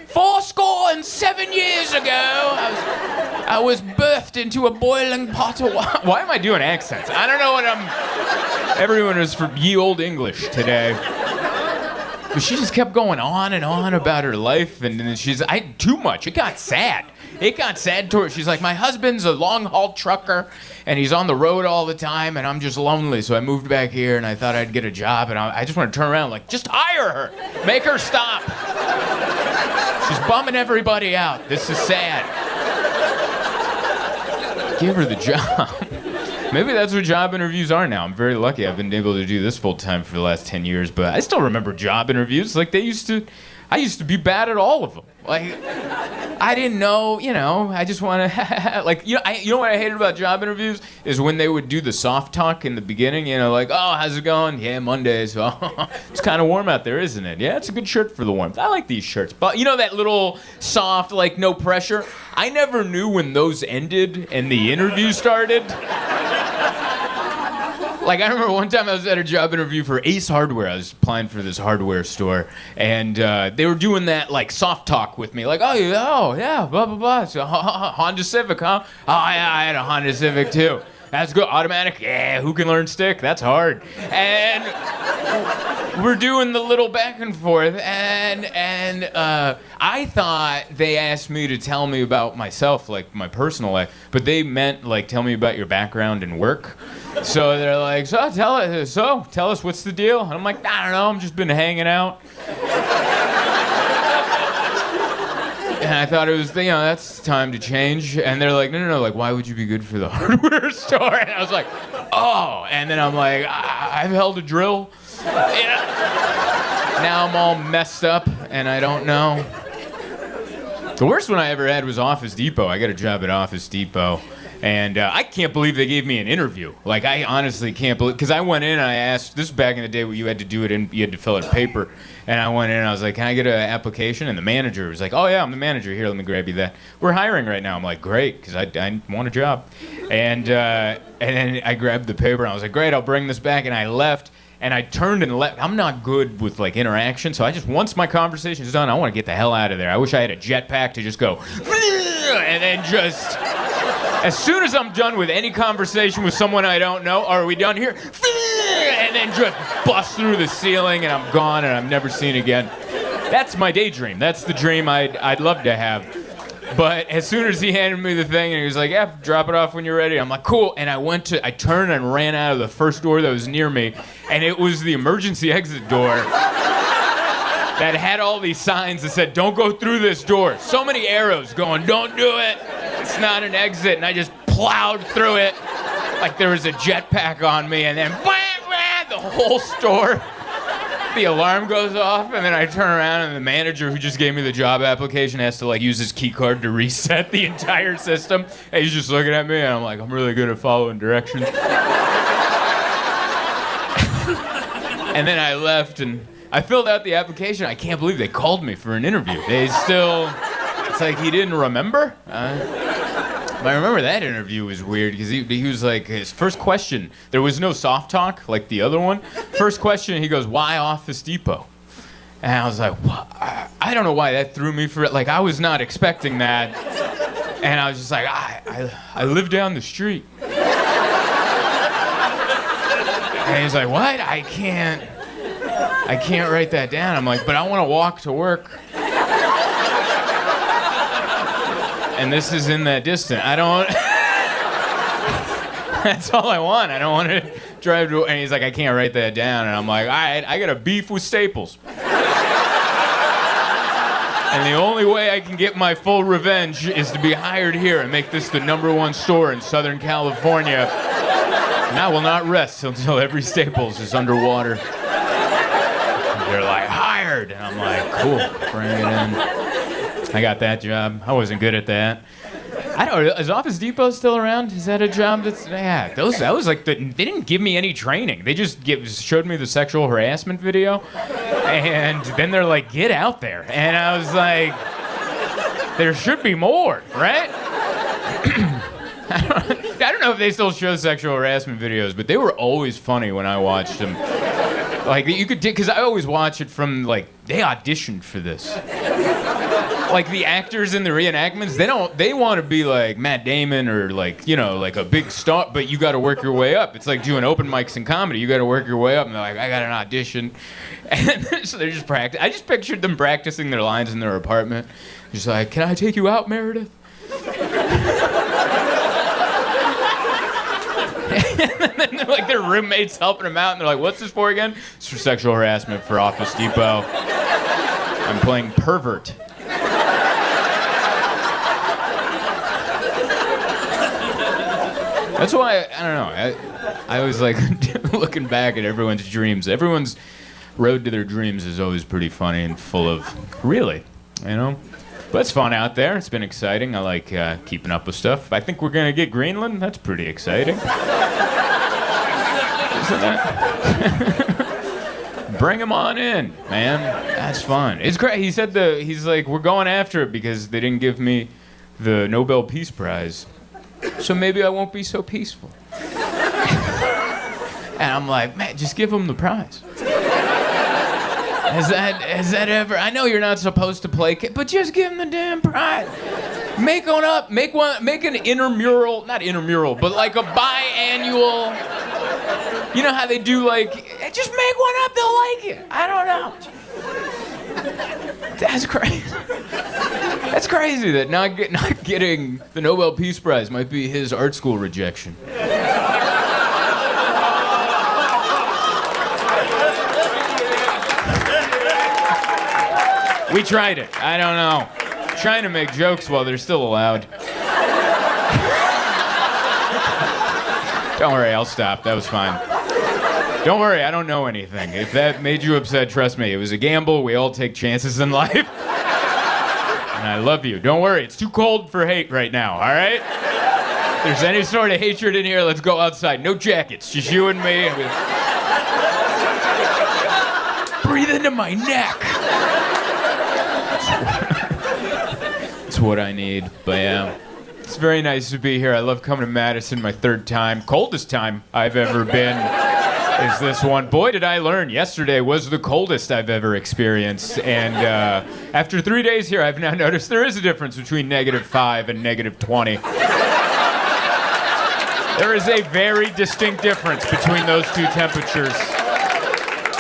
407 years ago, I was birthed into a boiling pot of water. Why am I doing accents? I don't know what everyone is for ye old English today. But she just kept going on and on about her life, and then too much. It got sad. It got sad to her. She's like, my husband's a long-haul trucker, and he's on the road all the time, and I'm just lonely, so I moved back here, and I thought I'd get a job, and I just want to turn around like, just hire her. Make her stop. She's bumming everybody out. This is sad. Give her the job. Maybe that's what job interviews are now. I'm very lucky I've been able to do this full time for the last 10 years, but I still remember job interviews. Like I used to be bad at all of them. Like, I didn't know, I just want to, like, you know what I hated about job interviews is when they would do the soft talk in the beginning, like, oh, how's it going? Yeah, Monday, so it's kind of warm out there, isn't it? Yeah, it's a good shirt for the warmth. I like these shirts. But, that little soft, like, no pressure? I never knew when those ended and the interview started. Like, I remember one time I was at a job interview for Ace Hardware. I was applying for this hardware store, and they were doing that, like, soft talk with me. Like, oh, yeah, blah, blah, blah. So, Honda Civic, huh? Oh, yeah, I had a Honda Civic, too. That's good. Automatic? Yeah, who can learn stick? That's hard. And we're doing the little back and forth, and I thought they asked me to tell me about myself, like my personal life, but they meant like tell me about your background and work. So they're like, tell us what's the deal? And I'm like, I don't know, I'm just been hanging out. And I thought it was, that's time to change. And they're like, no, like, why would you be good for the hardware store? And I was like, oh. And then I'm like, I've held a drill. Now I'm all messed up, and I don't know. The worst one I ever had was Office Depot. I got a job at Office Depot. And I can't believe they gave me an interview. Like, I honestly can't believe, because I went in and I asked, this is back in the day where you had to do it in, you had to fill out paper. And I went in and I was like, can I get an application? And the manager was like, oh yeah, I'm the manager. Here, let me grab you that. We're hiring right now. I'm like, great, because I want a job. And then I grabbed the paper and I was like, great, I'll bring this back. And I left. And I turned and left. I'm not good with like interaction, so I just, once my conversation is done, I want to get the hell out of there. I wish I had a jetpack to just go, and then just, as soon as I'm done with any conversation with someone I don't know, are we done here? And then just bust through the ceiling, and I'm gone, and I'm never seen again. That's my daydream. That's the dream I'd love to have. But as soon as he handed me the thing and he was like, yeah, drop it off when you're ready, I'm like, cool. And I turned and ran out of the first door that was near me, and it was the emergency exit door that had all these signs that said, don't go through this door. So many arrows going, don't do it. It's not an exit. And I just plowed through it like there was a jetpack on me, and then the whole store. The alarm goes off, and then I turn around, and the manager who just gave me the job application has to like use his key card to reset the entire system. And he's just looking at me, and I'm like, I'm really good at following directions. And then I left, and I filled out the application. I can't believe they called me for an interview. It's like he didn't remember. I remember that interview was weird because he was like, his first question, there was no soft talk like the other one. First question, he goes, why Office Depot? And I was like, what? I don't know why that threw me for it. Like, I was not expecting that. And I was just like, I live down the street. And he's like, what? I can't write that down. I'm like, but I want to walk to work. And this is in that distance. That's all I want. I don't want to drive to, and he's like, I can't write that down. And I'm like, all right, I got a beef with Staples. And the only way I can get my full revenge is to be hired here and make this the #1 store in Southern California. And I will not rest until every Staples is underwater. And they're like, hired. And I'm like, cool, bring it in. I got that job. I wasn't good at that. I don't know, is Office Depot still around? Is that a job that's, yeah, that was like, they didn't give me any training. They just showed me the sexual harassment video, and then they're like, get out there. And I was like, there should be more, right? I don't know if they still show sexual harassment videos, but they were always funny when I watched them. Like, you could, because I always watch it from, like, they auditioned for this. Like, the actors in the reenactments, they want to be like Matt Damon or like, like a big star, but you got to work your way up. It's like doing open mics in comedy. You got to work your way up, and they're like, I got an audition. And so they're just practicing. I just pictured them practicing their lines in their apartment. Just like, can I take you out, Meredith? And then they're like, their roommates helping them out, and they're like, what's this for again? It's for sexual harassment for Office Depot. I'm playing pervert. That's why, I don't know, I was like, looking back at everyone's dreams. Everyone's road to their dreams is always pretty funny and full of, really, But it's fun out there. It's been exciting. I like keeping up with stuff. I think we're going to get Greenland. That's pretty exciting. Isn't that? Bring him on in, man. That's fun. It's great. He said he's like, we're going after it because they didn't give me the Nobel Peace Prize. So maybe I won't be so peaceful. And I'm like, man, just give him the prize. Has that ever... I know you're not supposed to play, but just give him the damn prize. Make one up. Make an intramural, not intramural, but like a biannual. You know how they do like, just make one up, they'll like it. I don't know. That's crazy. That's crazy that not getting the Nobel Peace Prize might be his art school rejection. We tried it. I don't know. Trying to make jokes while they're still allowed. Don't worry, I'll stop. That was fine. Don't worry, I don't know anything. If that made you upset, trust me, it was a gamble. We all take chances in life. And I love you. Don't worry, it's too cold for hate right now, all right? If there's any sort of hatred in here, let's go outside. No jackets, just you and me. Breathe into my neck. That's what I need, but yeah. It's very nice to be here. I love coming to Madison, my third time. Coldest time I've ever been is this one. Boy, did I learn. Yesterday was the coldest I've ever experienced. And after 3 days here, I've now noticed there is a difference between -5 and -20. There is a very distinct difference between those two temperatures.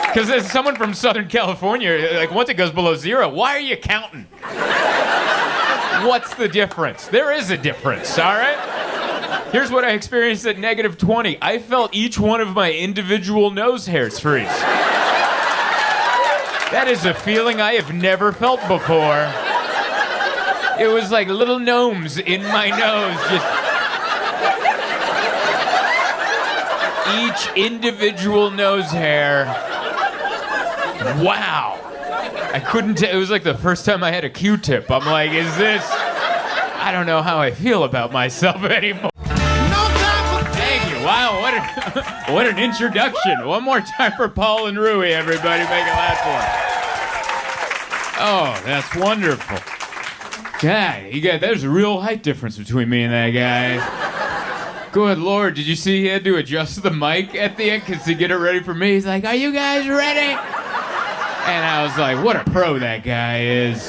Because as someone from Southern California, like once it goes below 0, why are you counting? What's the difference? There is a difference, all right? Here's what I experienced at -20. I felt each one of my individual nose hairs freeze. That is a feeling I have never felt before. It was like little gnomes in my nose. Just each individual nose hair. Wow. I couldn't it was like the first time I had a Q-tip. I'm like, is this... I don't know how I feel about myself anymore. Thank you. Wow, what an introduction. One more time for Paul and Rui, everybody. Make it loud for him. Oh, that's wonderful. God, there's a real height difference between me and that guy. Good Lord, did you see he had to adjust the mic at the end to get it ready for me? He's like, are you guys ready? And I was like, what a pro that guy is.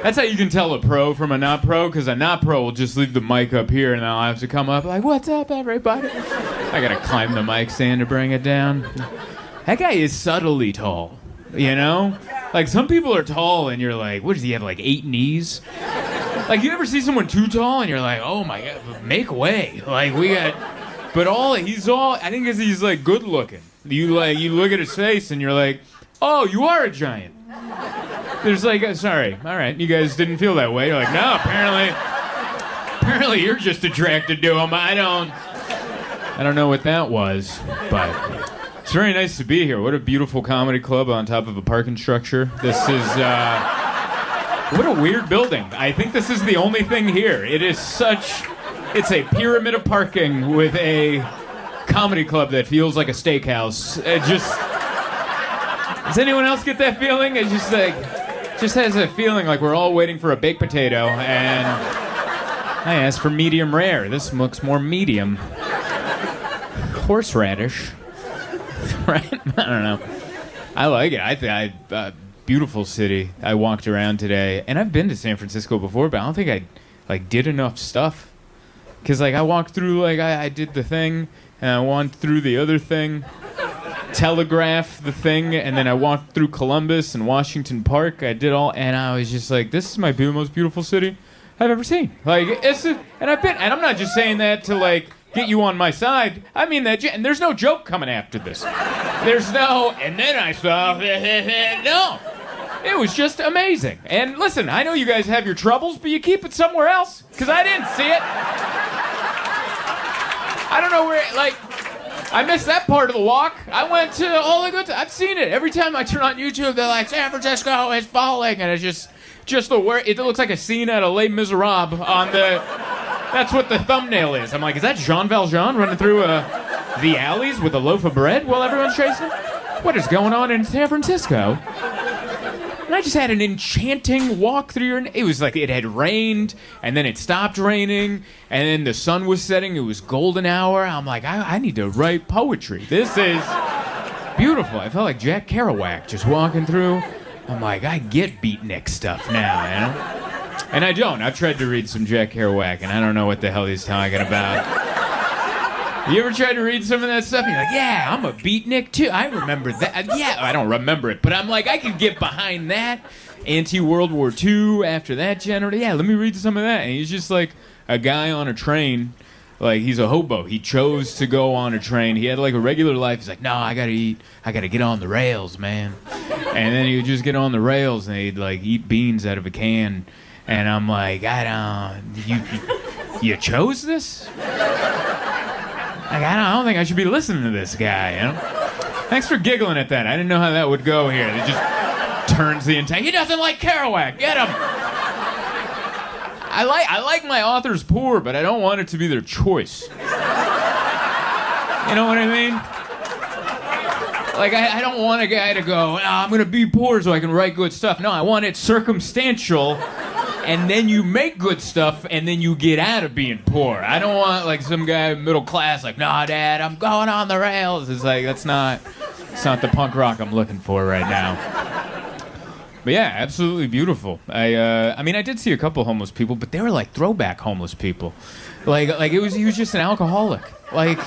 That's how you can tell a pro from a not pro, because a not pro will just leave the mic up here and I'll have to come up like, what's up, everybody? I gotta climb the mic stand to bring it down. That guy is subtly tall, you know? Like, some people are tall and you're like, what does he have, like 8 knees? Like, you ever see someone too tall and you're like, oh my God, make way. Like, but he's all, I think he's like good looking. You look at his face and you're like, oh, you are a giant. There's like, sorry, all right, you guys didn't feel that way. You're like, no, apparently you're just attracted to him. I don't know what that was, but it's very nice to be here. What a beautiful comedy club on top of a parking structure. This is, what a weird building. I think this is the only thing here. It's a pyramid of parking with a comedy club that feels like a steakhouse. Does anyone else get that feeling? It's just like, has a feeling like we're all waiting for a baked potato, and I asked for medium rare. This looks more medium. Horseradish. Right? I don't know. I like it. I think beautiful city. I walked around today, and I've been to San Francisco before, but I don't think I did enough stuff. Because I walked through, I did the thing, and I walked through the other thing. Telegraph the thing, and then I walked through Columbus and Washington Park. I did all, and I was just like, this is my most beautiful city I've ever seen. And I'm not just saying that to get you on my side. I mean that, and there's no joke coming after this. There's no, and then I saw, no. It was just amazing. And listen, I know you guys have your troubles, but you keep it somewhere else, because I didn't see it. I don't know where, I missed that part of the walk. I went to all the good times. I've seen it. Every time I turn on YouTube, they're like, San Francisco is falling. And it's just the word. It looks like a scene out of Les Miserables on the... That's what the thumbnail is. I'm like, is that Jean Valjean running through the alleys with a loaf of bread while everyone's chasing him? What is going on in San Francisco? And I just had an enchanting walk through it was like it had rained, and then it stopped raining, and then the sun was setting. It was golden hour. I'm like, I need to write poetry. This is beautiful. I felt like Jack Kerouac just walking through. I'm like, I get beatnik stuff now, you know? And I don't. I've tried to read some Jack Kerouac, and I don't know what the hell he's talking about. You ever tried to read some of that stuff? And you're like, yeah, I'm a beatnik too. I remember that. Yeah, I don't remember it, but I'm like, I can get behind that. Anti-World War II, after that general. Yeah, let me read some of that. And he's just like a guy on a train. Like, he's a hobo. He chose to go on a train. He had like a regular life. He's like, no, I gotta eat. I gotta get on the rails, man. And then he would just get on the rails and he'd like eat beans out of a can. And I'm like, you chose this? Like, I don't think I should be listening to this guy, you know? Thanks for giggling at that. I didn't know how that would go here. It just turns the entire... He doesn't like Kerouac. Get him! I like my authors poor, but I don't want it to be their choice. You know what I mean? Like, I don't want a guy to go, I'm going to be poor so I can write good stuff. No, I want it circumstantial, and then you make good stuff, and then you get out of being poor. I don't want, like, some guy middle class, like, nah, Dad, I'm going on the rails. It's like, it's not the punk rock I'm looking for right now. But yeah, absolutely beautiful. I mean, I did see a couple homeless people, but they were like throwback homeless people. Like he was just an alcoholic. Like,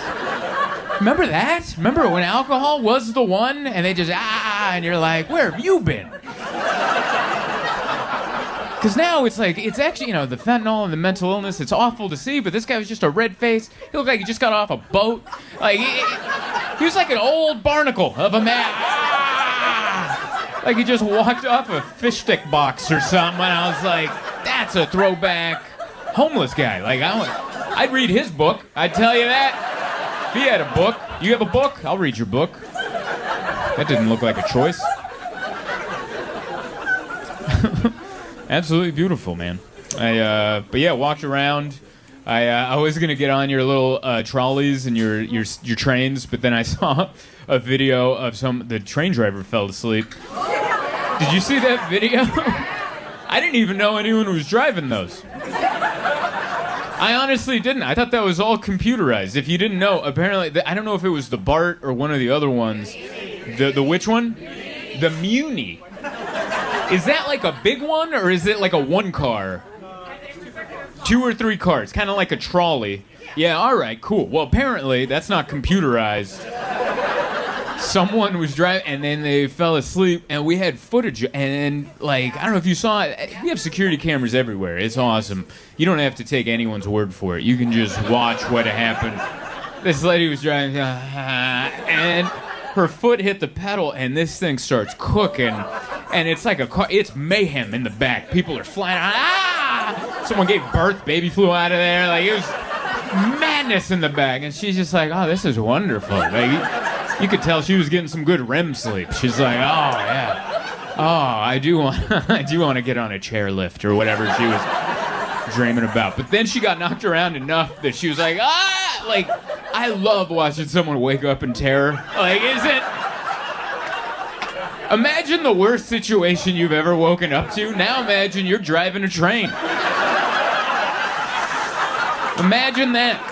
remember that? Remember when alcohol was the one, and they just and you're like, where have you been? Because now it's like, it's actually, the fentanyl and the mental illness, it's awful to see, but this guy was just a red face. He looked like he just got off a boat. Like, he was like an old barnacle of a man. Like he just walked off a fish stick box or something, and I was like, that's a throwback homeless guy. Like, I'd read his book. I'd tell you that. If he had a book. You have a book? I'll read your book. That didn't look like a choice. Absolutely beautiful, man. But yeah, walked around. I was gonna get on your little trolleys and your trains, but then I saw a video of the train driver fell asleep. Did you see that video? I didn't even know anyone was driving those. I honestly didn't. I thought that was all computerized. If you didn't know, apparently, I don't know if it was the BART or one of the other ones. The which one? The Muni. Is that like a big one, or is it like a one car? 2 or 3 cars, kind of like a trolley. Yeah, all right, cool. Well, apparently, that's not computerized. Someone was driving, and then they fell asleep, and we had footage, and, like, I don't know if you saw it. We have security cameras everywhere. It's awesome. You don't have to take anyone's word for it. You can just watch what happened. This lady was driving, and her foot hit the pedal, and this thing starts cooking, and it's like a car. It's mayhem in the back. People are flying. Someone gave birth, baby flew out of there. Like, it was madness in the back, and she's just like, oh, this is wonderful. Like, you could tell she was getting some good REM sleep. She's like, oh yeah, I do want to get on a chairlift or whatever she was dreaming about. But then she got knocked around enough that she was like, like, I love watching someone wake up in terror. Like, imagine the worst situation you've ever woken up to. Now imagine you're driving a train. Imagine that.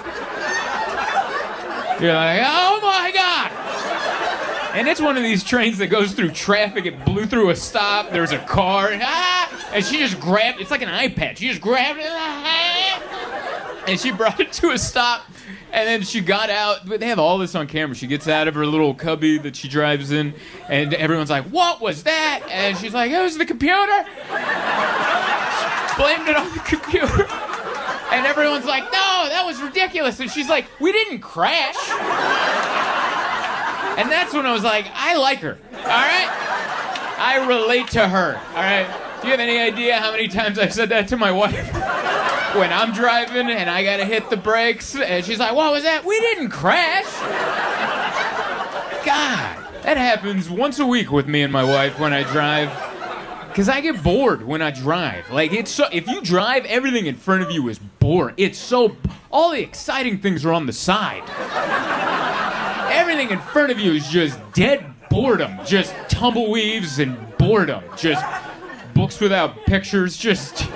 You're like, oh my God. And it's one of these trains that goes through traffic. It blew through a stop. There's a car. And she just grabbed, it's like an iPad. She just grabbed it. And she brought it to a stop. And then she got out. They have all this on camera. She gets out of her little cubby that she drives in. And everyone's like, what was that? And she's like, it was the computer. She blamed it on the computer. And everyone's like, no, that was ridiculous. And she's like, we didn't crash. And that's when I was like, I like her, all right? I relate to her, all right? Do you have any idea how many times I've said that to my wife? When I'm driving and I gotta hit the brakes, and she's like, what was that? We didn't crash. God, that happens once a week with me and my wife when I drive. Because I get bored when I drive. Like, it's so, if you drive, everything in front of you is boring. It's so, all the exciting things are on the side. Everything in front of you is just dead boredom. Just tumbleweaves and boredom. Just books without pictures. Just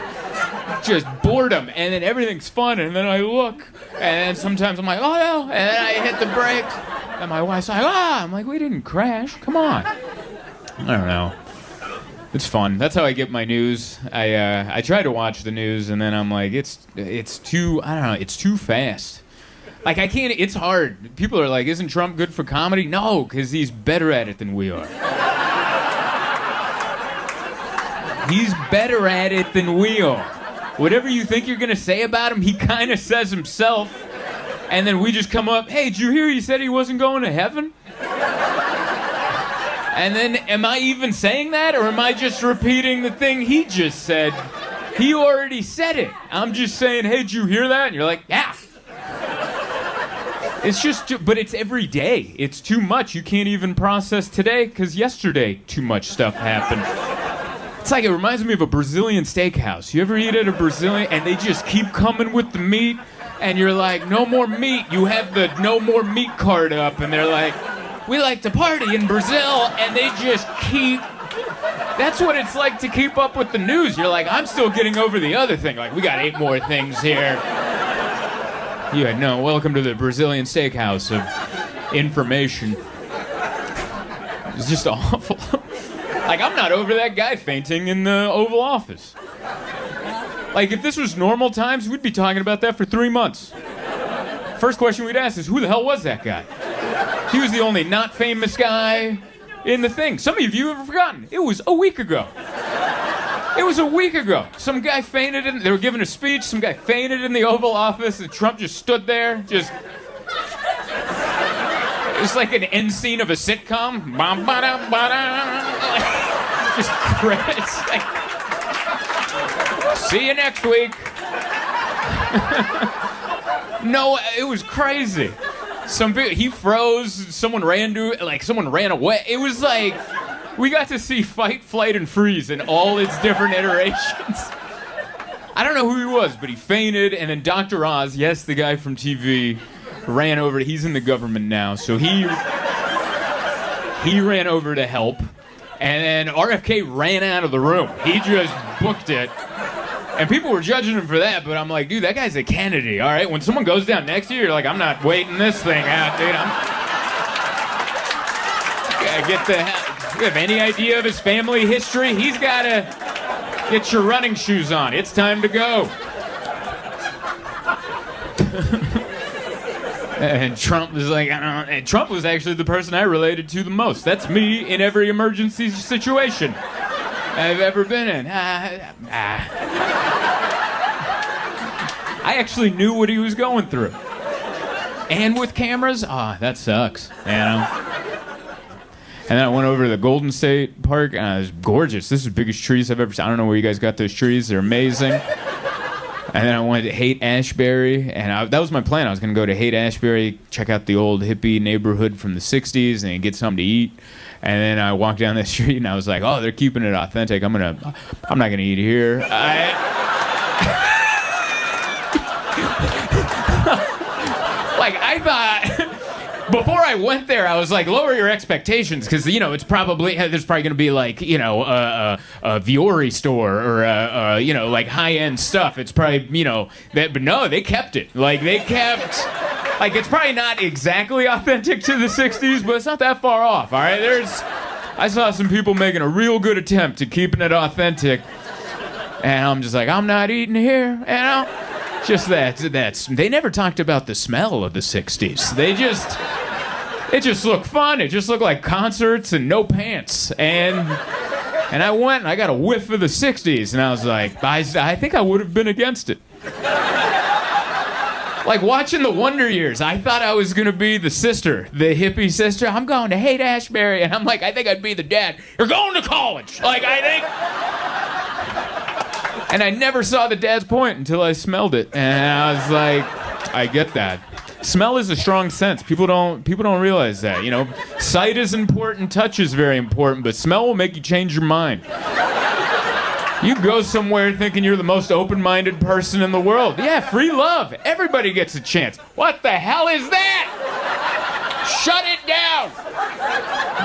boredom. And then everything's fun. And then I look. And then sometimes I'm like, oh no. And then I hit the brakes. And my wife's like, I'm like, we didn't crash. Come on. I don't know. It's fun. That's how I get my news. I try to watch the news, and then I'm like, it's too, I don't know, it's too fast. Like, I can't, it's hard. People are like, isn't Trump good for comedy? No, because he's better at it than we are. He's better at it than we are. Whatever you think you're going to say about him, he kind of says himself. And then we just come up, hey, did you hear he said he wasn't going to heaven? And then, am I even saying that, or am I just repeating the thing he just said? He already said it. I'm just saying, hey, did you hear that? And you're like, yeah. It's just, but it's every day. It's too much. You can't even process today, because yesterday, too much stuff happened. It's like, it reminds me of a Brazilian steakhouse. You ever eat at a Brazilian, and they just keep coming with the meat, and you're like, no more meat. You have the no more meat card up, and they're like, we like to party in Brazil, and they just keep... That's what it's like to keep up with the news. You're like, I'm still getting over the other thing. Like, we got 8 more things here. Yeah, no, welcome to the Brazilian steakhouse of information. It's just awful. Like, I'm not over that guy fainting in the Oval Office. Like, if this was normal times, we'd be talking about that for 3 months. First question we'd ask is, who the hell was that guy? He was the only not famous guy in the thing. Some of you have forgotten. It was a week ago. It was a week ago. Some guy fainted they were giving a speech, some guy fainted in the Oval Office, and Trump just stood there, just... It was like an end scene of a sitcom. Just credits. See you next week. No, it was crazy. He froze, someone ran away. It was like, we got to see fight, flight, and freeze in all its different iterations. I don't know who he was, but he fainted, and then Dr. Oz, yes, the guy from TV, ran over. He's in the government now, so he ran over to help, and then RFK ran out of the room. He just booked it. And people were judging him for that, but I'm like, dude, that guy's a Kennedy, all right? When someone goes down next to you, you're like, I'm not waiting this thing out, dude. You have any idea of his family history? He's got to get your running shoes on. It's time to go. And Trump was like, I don't know. And Trump was actually the person I related to the most. That's me in every emergency situation I've ever been in. I actually knew what he was going through. And with cameras, that sucks, you know? And then I went over to the Golden State Park, and it was gorgeous. This is the biggest trees I've ever seen. I don't know where you guys got those trees. They're amazing. And then I went to Haight-Ashbury, and that was my plan. I was going to go to Haight-Ashbury, check out the old hippie neighborhood from the 60s, and get something to eat. And then I walked down the street, and I was like, oh, they're keeping it authentic. I'm not going to eat here. I thought, before I went there, I was like, lower your expectations, because, there's probably going to be, like, a Viore store or, like, high-end stuff. It's probably, but no, they kept it. Like, it's probably not exactly authentic to the 60s, but it's not that far off, all right? I saw some people making a real good attempt at keeping it authentic, and I'm just like, I'm not eating here, Just that's they never talked about the smell of the 60s. It just looked fun. It just looked like concerts and no pants. And I went and I got a whiff of the 60s, and I was like, I think I would have been against it. Like watching the Wonder Years, I thought I was going to be the sister, the hippie sister. I'm going to Haight-Ashbury, and I'm like, I think I'd be the dad. You're going to college. Like, I think... And I never saw the dad's point until I smelled it, and I was like, I get that. Smell is a strong sense. People don't realize that. Sight is important, touch is very important, but smell will make you change your mind. You go somewhere thinking you're the most open-minded person in the world. Yeah, free love. Everybody gets a chance. What the hell is that? Shut it down.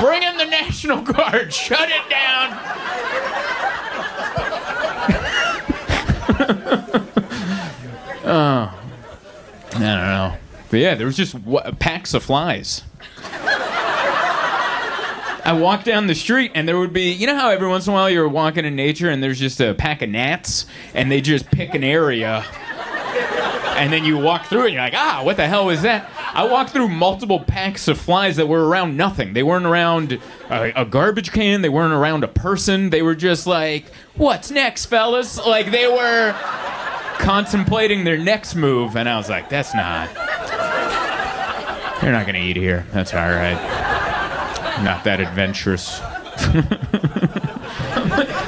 Bring in the National Guard. Shut it down. Oh, I don't know. But yeah, there was just packs of flies. I walked down the street and there would be, you know how every once in a while you're walking in nature and there's just a pack of gnats and they just pick an area and then you walk through it and you're like, what the hell was that? I walked through multiple packs of flies that were around nothing. They weren't around a garbage can. They weren't around a person. They were just like, what's next, fellas? Like they were contemplating their next move and I was like, you're not going to eat here. That's all right. Not that adventurous.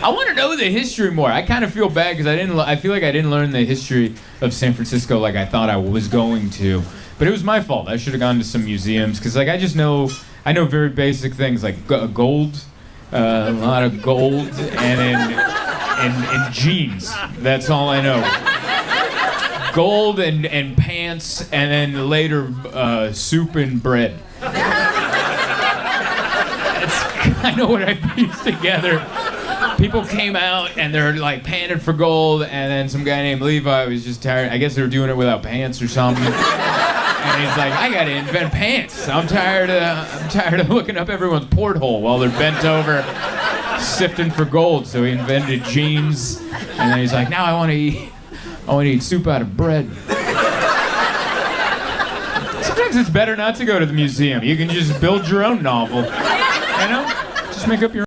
I want to know the history more. I kind of feel bad because I feel like I didn't learn the history of San Francisco like I thought I was going to. But it was my fault. I should have gone to some museums because like I know very basic things like gold, a lot of gold, and jeans. That's all I know. Gold and pants, and then later soup and bread. I know what I pieced together. People came out and they're like panting for gold, and then some guy named Levi was just tired. I guess they were doing it without pants or something. And he's like, I gotta invent pants. I'm tired of looking up everyone's porthole while they're bent over sifting for gold. So he invented jeans, and then he's like, now I want to eat soup out of bread. Sometimes it's better not to go to the museum. You can just build your own novel. You know? Just make up your